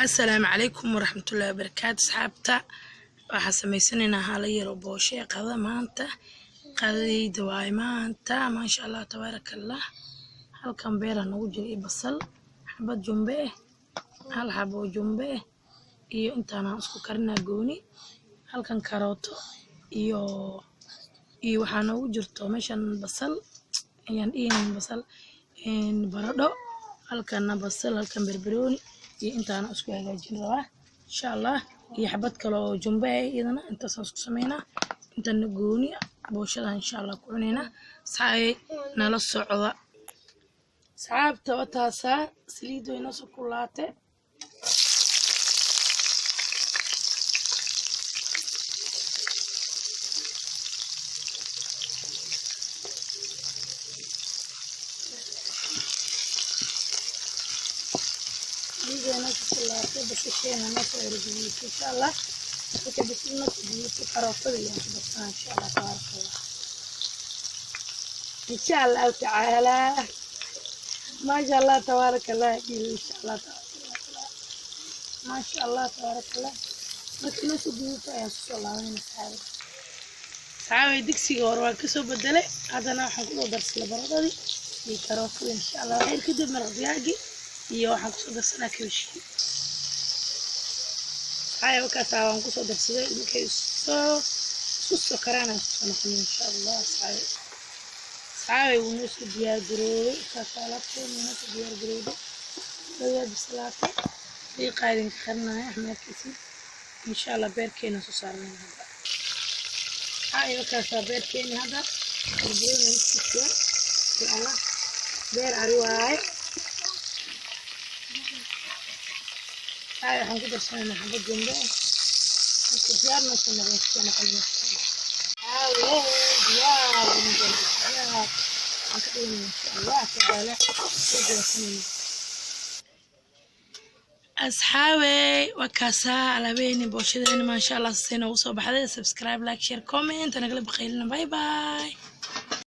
السلام عليكم ورحمة الله وبركاته صحابتا waxaa sameysanaynaa hala yar oo booshe qada maanta qadayda waay maanta maasha Allah tabarakallah halkan beera nagu jira basal xabad jumbe hal xabo jumbe iyo intaana isku karinaa gooni halkan karooto iyo waxaa nagu jirto meeshan basal basal baradho halkan basal halkan barbarooni iyo intaana isku hagaajin rabaa insha Allah iyo xabad kale oo jumbe iyadana intaas isku sameeyna intana gooni booshada insha Allah ku cuneyna saay nala socda saabta wataasa saliido inoo soo kulaate أنا كلها بس شيء أنا صاير جديد إن شاء الله وكبس لنا جديد كرافة اللي بس إن شاء الله تبارك الله إن شاء الله تعالى ما شاء الله تبارك الله إن شاء الله تبارك الله ما شاء الله تبارك الله لكن سجود يا رسول الله ونسحب سعاوي دكسي وروا كسب بدله هذا أنا حقول درس البرادة دي كرافة إن شاء الله غير كده مرضياجي iyo waxaan ku soo darsanaa kabish haya wakaas aan ku soo darsaday markay soo karaan soo noqon insha Allah saay uu soo diyaar garoobay salaadka uu soo diyaar garoobay laga bislaata ee qaadin karnaa ahmadkiisa insha Allah beerkeena soo saarnaa hada haya wakaas beerkeena hada insha Allah beer ariwaay هاي هنقدر نسوي حبة جنبه الخيار نسوي نغسله نقليه هاي ديار ونقول ديار نقليه إن شاء الله تعالى أصحابي وكاسة على بيني بوشدين ما شاء الله سنة وصوب حدا سبسكرايب لايك شير كومنت أنا قلب بخيلنا باي باي.